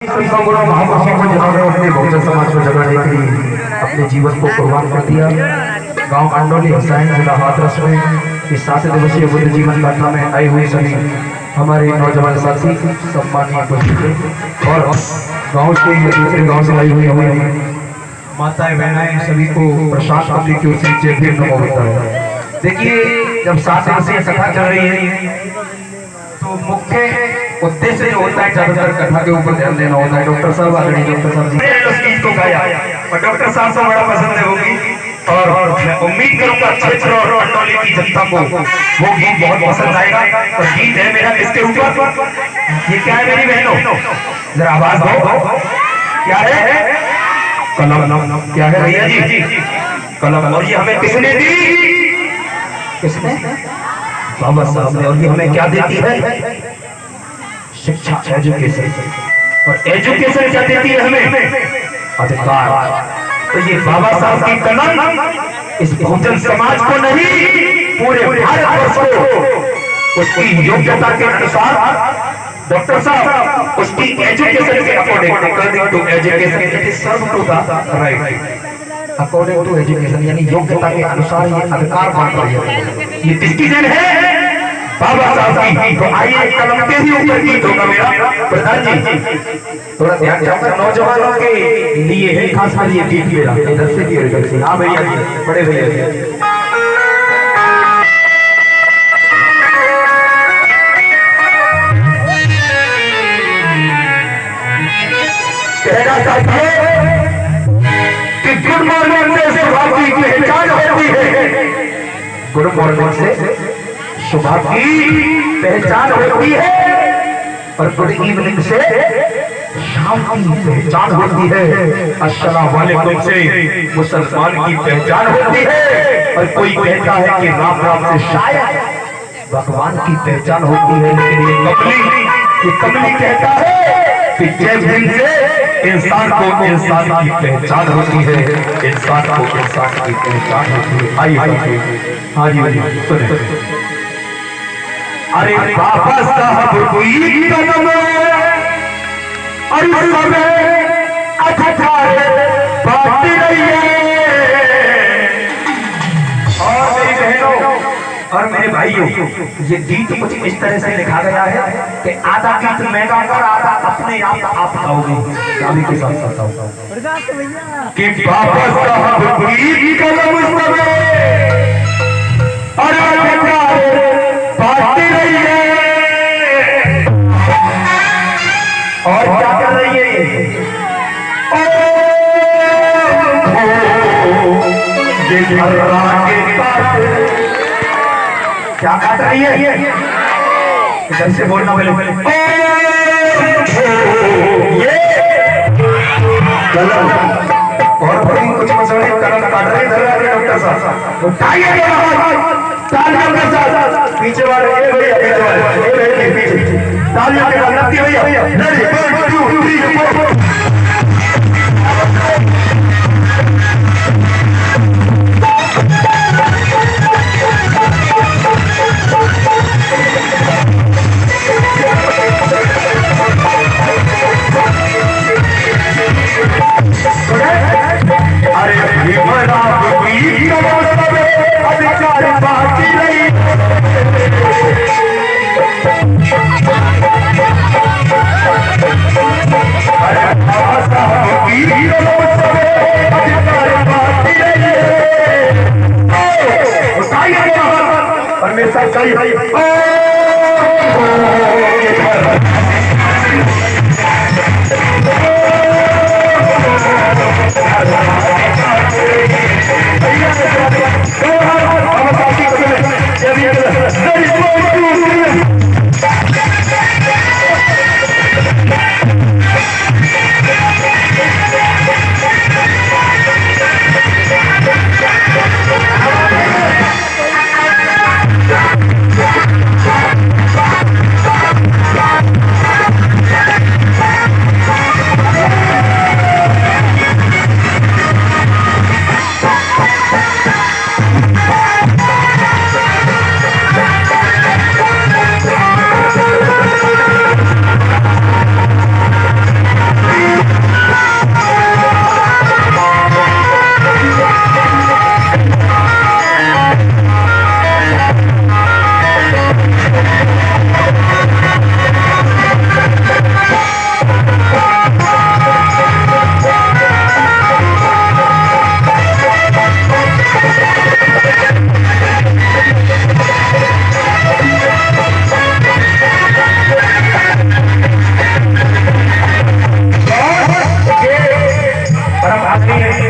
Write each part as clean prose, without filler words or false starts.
संतों गुणों महापुरुषों को जिन्होंने अपने बहुजन समाज को जगाने के लिए अपने जीवन को कुर्बान कर दिया। गांव अंडोली हुसैन जिला हाथरस में इस 7 दिवसीय बुद्ध जीवन गाथा में आए हुए सभी हमारे नौजवान साथी सम्मानीय उपस्थित और गांव के दूसरे गांव से आई हुई माताएं बहनाएं सभी को प्रशांत कमेटी की ओर से जय नमो होता है। देखिए, जब 7 दिवसीय कथा चल रही है तो मुख्य उद्देश्य जो होता है ज्यादातर कथा के ऊपर ध्यान देना होता है। डॉक्टर साहब आदरणीय डॉक्टर साहब जी ने उस गीत को गाया और डॉक्टर साहब को बड़ा पसंद है वो गीत, और मैं उम्मीद करूंगा क्षेत्र और अंडोली की जनता को वो गीत बहुत पसंद आएगा। और गीत है मेरा किसके ऊपर, ये क्या है मेरी बहनों, जरा आवाज दो, क्या है? कलम। क्या है भैया जी? कलम। और ये हमें किसने दी? किसने? बाबा साहब ने। और ये हमें क्या देती है? शिक्षा, एजुकेशन। और एजुकेशन क्या देती है हमें? अधिकार। तो ये बाबा साहब की कलम इस बहुजन समाज को नहीं, पूरे भारतवर्ष को उसकी योग्यता के अनुसार डॉक्टर साहब उसकी एजुकेशन के according to education it is serve to the right, according to education यानी योग्यता के अनुसार ये अधिकार बांट रही है। ये किसकी देन है? बाबा साहब की। तो आइए कलम के ही ऊपर गीत होगा मेरा। प्रधान जी थोड़ा ध्यान चाहूंगा नौजवानों के लिए है, खास कर ये गीत मेरा इधर से भी और इधर से। हाँ भैया जी, बड़े भैया जी कहना चाहती है कि गुड मॉर्निंग से सुबह की पहचान होती है। गुड मॉर्निंग से सुबह की पहचान होती है और गुड इवनिंग से शाम की पहचान होती है। अस्सलाम वालेकुम से मुसलमान की पहचान होती है। और कोई कहता है कि राम राम से शायद भगवान की पहचान होती है। लेकिन ये कमली कहता है कि जय भीम से इंसान को इंसान की पहचान होती है, इंसान को इंसान की पहचान होती है। आइए हाँ जी सुने। अरे बाबा साहब कोई कदम और समय अठारे बात रही है। और मेरी बहनों और मेरे भाइयों, ये गीत कुछ इस तरह से लिखा गया है कि आधा गीत मैं गाऊंगा, आधा अपने आप गाओगे। गाली के साथ साथ कि बाबा साहब कोई कलम समय और बात रही है। और क्या कर रही है? क्या काट रही है? इधर से बोलना पहले। ये कलम और बड़ी कुछ मसले कलम काट रहे हैं। डॉक्टर साहब उठाइए तालियों के साथ पीछे वाले भैया, पीछे वाले पीछे तालियों के साथ लगती भैया। रेडी 1 2 3 4। और मेरे साथ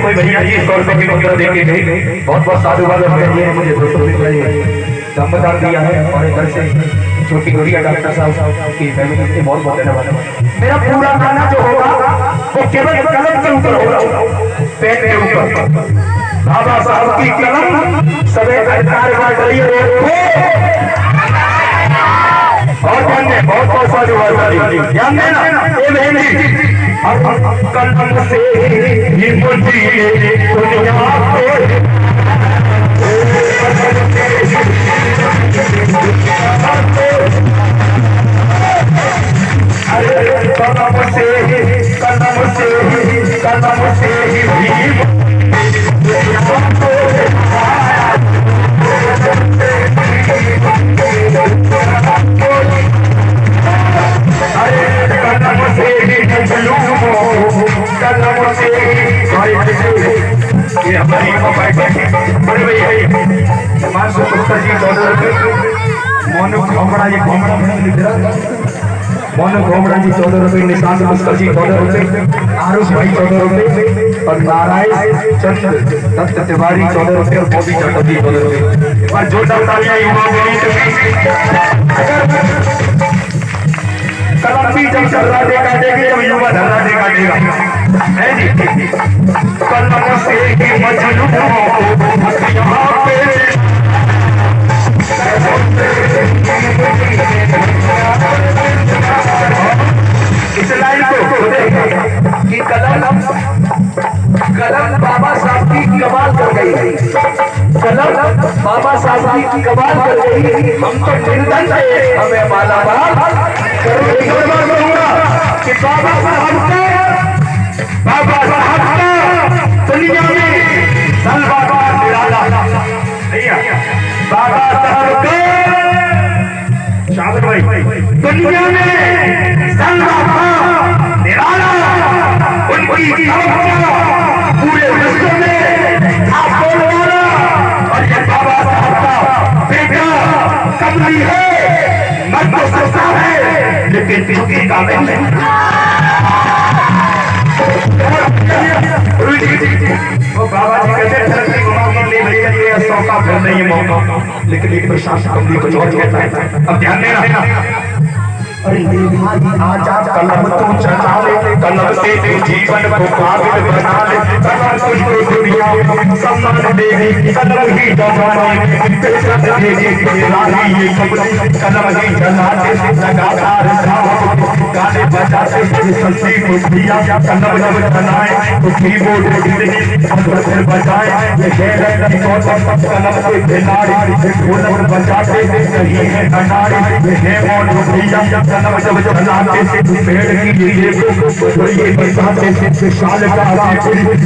कोई भैया जी 100 रुपए की मुद्रा देके गए, बहुत बहुत साधुवाद है, मुझे 200 रुपए दामदार दिया है और इधर से छोटी गुड़िया डॉक्टर साहब की फैमिली से बहुत बहुत धन्यवाद। मेरा पूरा गाना जो होगा वो केवल कलम के ऊपर होगा, पेन के ऊपर। बाबा साहब की कलम सबे अधिकार बांट रही है और ध्यान बहुत बहुत साधुवाद ध्यान देना ये मेहंदी कलम से ही मुझे दुनिया को बड़े भैया मानसो पुष्कर जी 14 रुपए, मोनू घोमड़ा जी मोनू घोमड़ा जी 14 रुपए, निशांत पुष्कर जी 14 रुपए, आरुष भाई 14 रुपए और नारायण चंद्र दत्त तिवारी 14 रुपए और मोदी चटर्जी 14 रुपए। पर जोरदार तालियां युवा कलम भी जब धर्रा दे काटेगी जब युवा धर्रा दे काटेगा है जी। कलम से ही मजनू यहाँ पे इस लाइन को कि कलम बाबा साहब की कमाल कर गई, कलम बाबा साहब की कमाल कर गई। हम तो निर्धन थे, हमें मालामाल कि बाबा साहब का दुनिया में सलवा निराला बाबा साहब का शाबाश भाई दुनिया में सलवा निराला उनकी पूरे विश्व में आप बोलवाना और ये बाबा साहब का बेटा कमली है, मत तो सस्ता है लेकिन पिछली काबिल नहीं। वो बाबा जी कहते धरती को मौका ले भैया ये 100 का फिर नहीं मौका, लेकिन एक प्रशासन कमली को और कहता है। अब ध्यान देना, अरे भाई आजाद कलम तू चला ले, कलम से तू जीवन को काबिल बना ले, कलम तुझको दुनिया सम्मान देगी, कलम ही जमाने इज्जत देगी, राही ये कलम ही जलाते लगातार गाने बजाते सच्ची को दिया, कलम जब बनाए तो कीबोर्ड से बजाए, ये गैर कलम से खिलाड़ी ढोलक बजाते सही है अनाड़ी, ये है मौन दिया कलम जब जलाते पेड़ की ये बताते विशाल का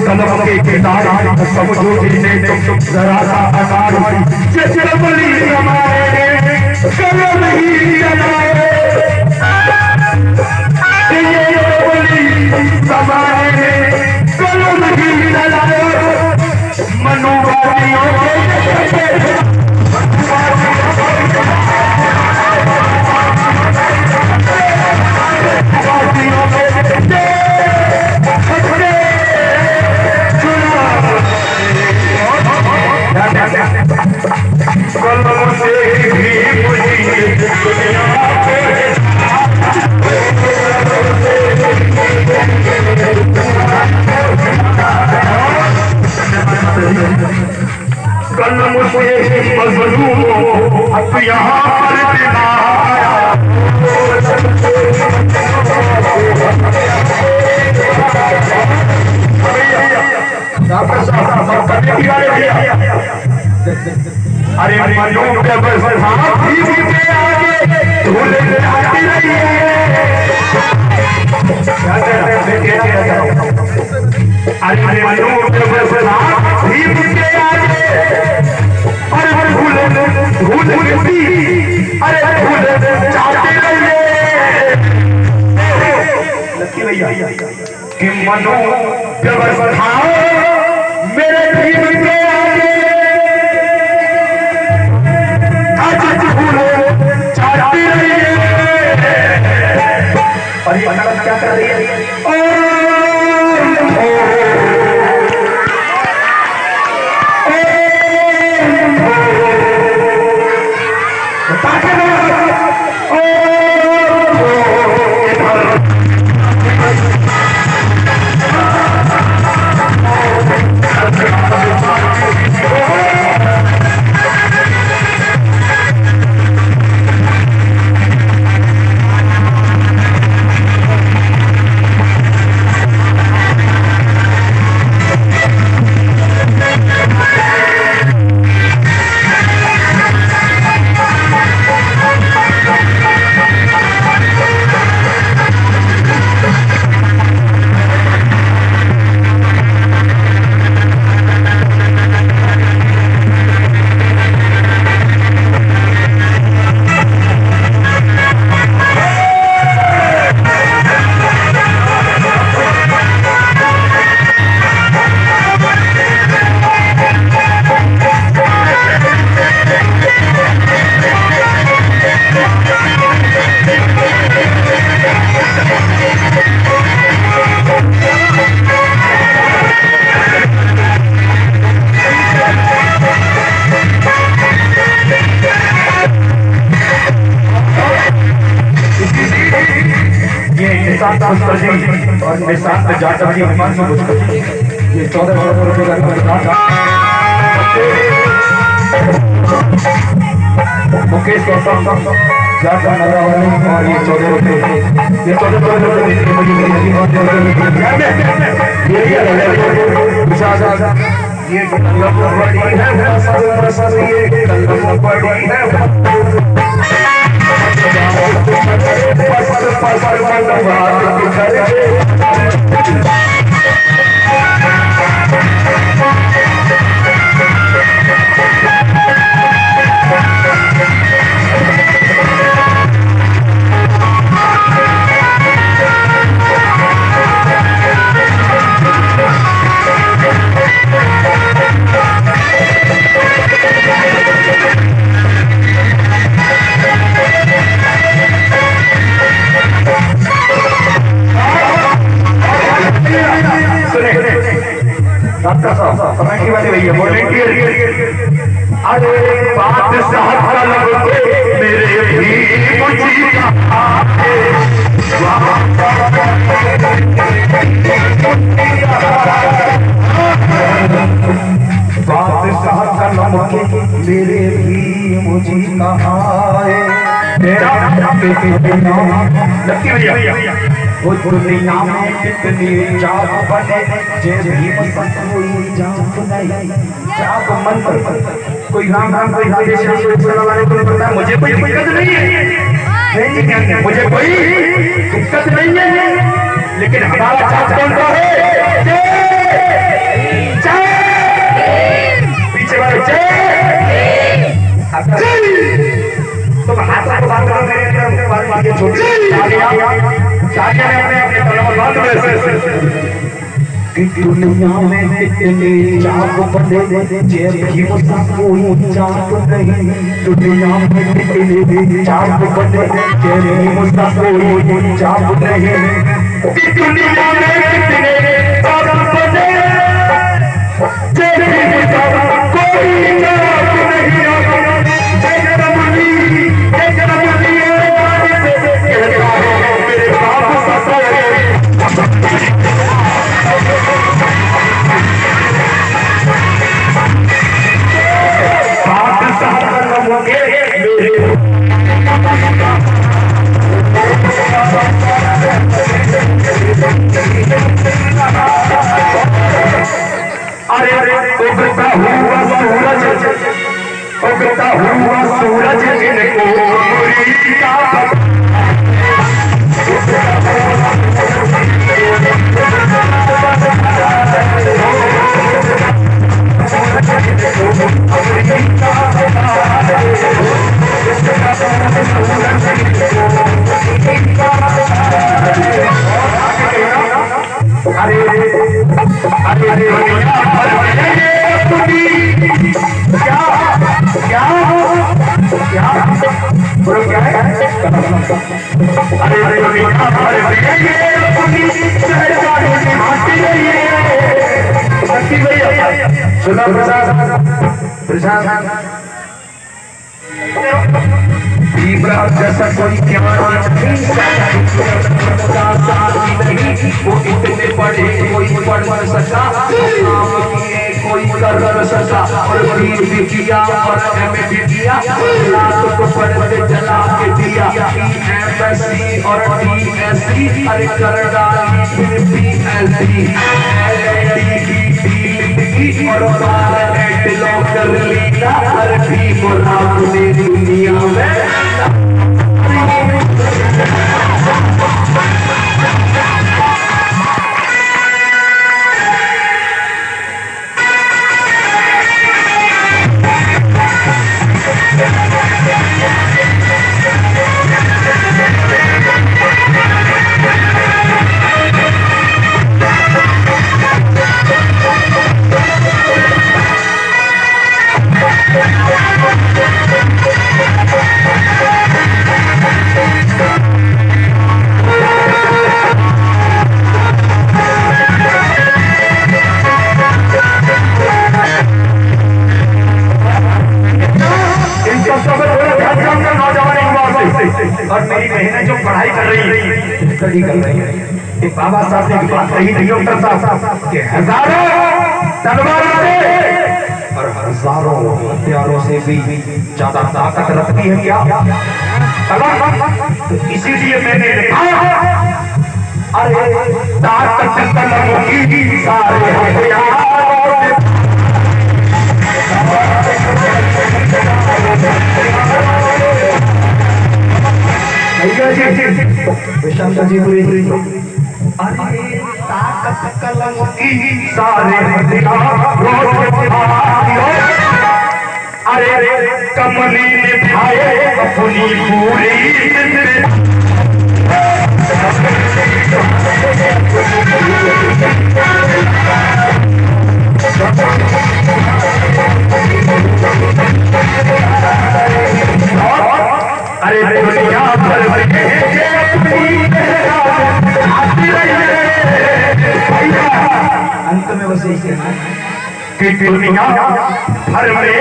कलम के किनारे समझो जिन्हें जरा सा अनार बली हमारे कलम ही जलाए, हमारे कलम ही जलाए, मनुवादियों कलम से मजलूम अब यहाँ पर अरे मजलूम के बस आगे झूले आती रही अरे मजलूम के बस कि मनो व्यवस्था मेरे भीम के आगे चाहती रही और ये क्या कर रही है? पुष्कर जी और निशांत जाटव जी, हिमांशु पुष्कर जी, ये 1400 रुपये का पुरस्कार। मुकेश गौतम जाटव नगरवाली और ये 14 रुपये, ये 14 रुपये मुझे ये कलम बड़ी है, ये कलम बड़ी है, कमेटी वाले भैया वॉलेंटियर। अरे बात साहब का लगे मेरे भी मुझे बात साहब का लगे मेरे भी मुझे कहा है तेरा लकी भैया वो दुनिया में कितनी जाग बने जे भी पसंद कोई जाग नहीं जाग मंत्र कोई राम राम कोई हरे श्याम कोई चला वाले को पता है मुझे कोई दिक्कत नहीं है, नहीं क्या मुझे कोई दिक्कत नहीं है, लेकिन हमारा जाग कौन सा है? जय पीछे वाले जय तो हाथ को बांध कर मेरे अंदर बात बात छोड़ शादी में अपने तलवा बांध रहे कि दुनिया में कितने जाग बने जे भी मुझसा कोई जाग नहीं, दुनिया में कितने जाग बने जे भी मुझसा कोई जाग नहीं, कि दुनिया में कितने जाग बने जे भी मुझसा कोई जाग नहीं, उगता हुआ सूरज इनको जैसा कोई ज्ञान वो इतने पढ़े कोई पढ़ न सका, काम किए कोई कर न सका, और भी किया और एमए किया, रात को पढ़ते जला के दिया, एमएससी और डीएससी अरे कर डाली फिर पीएचडी और पायलट लॉ कर लिया, अरे भी बोला अपने दुनिया में और मेरी बहनें जो पढ़ाई कर रही है, स्टडी कर रही है, बाबा साहब ने एक बात कही थी डॉक्टर साहब कि हजारों तलवारों से और हजारों हथियारों से भी ज्यादा ताकत रखती है क्या कलम। तो इसीलिए मैंने लिखा अरे ताकत कलम की सारे हथियारों विशाल जी पूरी अरे ताकत कलम की सारे अरे कमली ने भाई अपनी पूरी अरे दुनिया भर अंत में बस यही कहना कि दुनिया भर में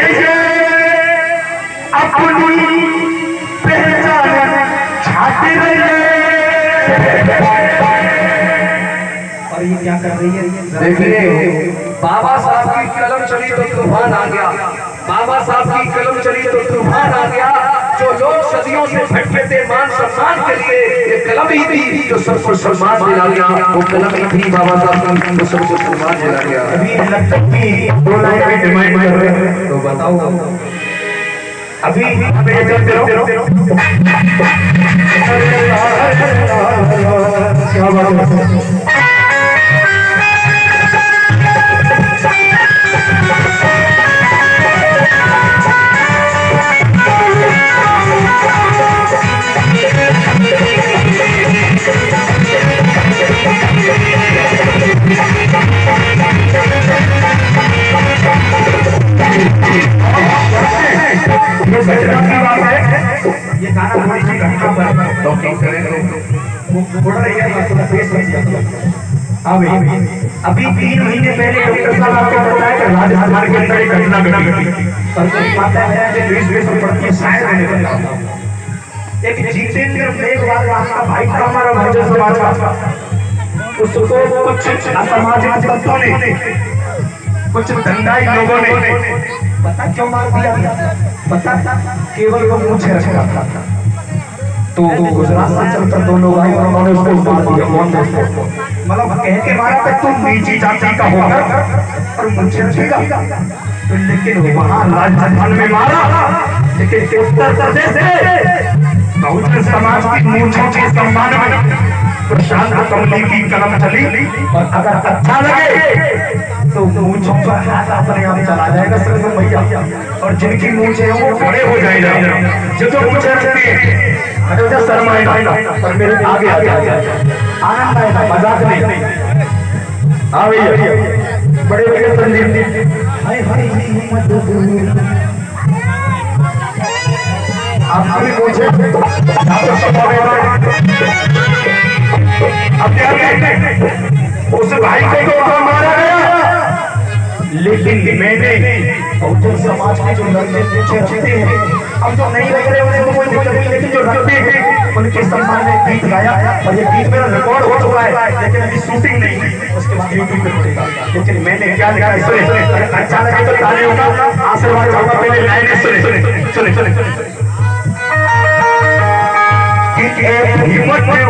अपनी पहचान छाती रही है। और ये क्या कर रही है देखिए बाबा साहब की कलम चली तो तूफान आ गया, बाबा साहब की कलम चली तो तूफान आ गया। जो लोग सदियों से भटके थे मान सम्मान के लिए, ये कलम ही थी जो सबको सम्मान दिला गया। वो कलम ही थी बाबा साहब की जो सबको सम्मान दिला गया। अभी लगता कि दो लाइन में डिमांड कर रहे हैं तो बताओ अभी हमें चलते रहो क्या बात है। ये गाना थोड़ी सी घटना पर डॉक्टर करें वो थोड़ा रहेगा थोड़ा फेस हो जाएगा। अभी 3 महीने पहले डॉक्टर साहब आपको बताया कि राजस्थान के अंदर एक घटना घटी पर कुछ माता है कि 20 पड़ती है शायद मैंने बताया एक जितेंद्र मेघवाल आपका भाई था हमारा भोजन समाज का, उसको कुछ असामाजिक तत्वों ने कुछ दंडाई लोगों ने पता क्यों मार दिया पता केवल वो मुझे रखा था। तो गुजरात से चलकर 2 लोग आए उन्होंने उसको मार दिया। मतलब कह के मारा था तुम नीची जाति का होकर और मुझे रखेगा। तो लेकिन वहां राजस्थान में मारा, लेकिन उत्तर प्रदेश से बहुजन समाज की मूर्छों के सम्मान में प्रशांत कमली की कलम चली। और अगर अच्छा लगे तो मूंछों का हाथ अपने आप चला जाएगा सिर्फ भैया, और जिनकी मूंछें हैं वो खड़े हो जाएगा। जो मूंछें रखते हैं अगर शर्माए पर मेरे आगे आ जाए आनंद आएगा, मजाक नहीं। हाँ भैया बड़े बड़े संदीप आपको भी पूछे अब क्या कहते उस भाई को तो मारा गया, लेकिन मैंने बहुजन समाज के जो लड़के पीछे रखते हैं अब जो नहीं रख रहे उन्हें कोई दिक्कत नहीं, लेकिन जो रखते हैं उनके सम्मान में गीत गाया और ये गीत मेरा रिकॉर्ड हो चुका है, लेकिन अभी शूटिंग नहीं है, उसके बाद यूट्यूब पे पड़ेगा। लेकिन मैंने क्या लिखा सुने, अच्छा लगे तो ताली होगा, आशीर्वाद चाहूंगा। पहले लाइन सुने सुने सुने सुने हिम्मत में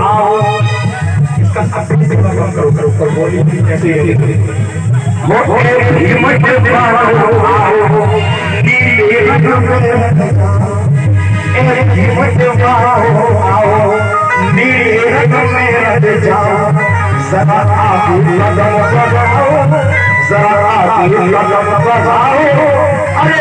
आओ इसका करो बोली ऐसे हिम्मत जरा आप लगन बजाओ, जरा आप लगन बजाओ। अरे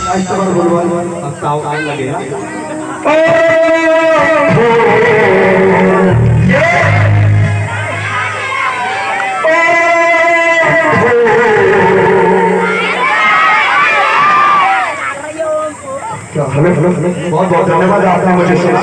आहिस्ते बार बोलो अब ताव आने लगेगा क्या हेलो हेलो बहुत बहुत धन्यवाद आपने मुझे सुना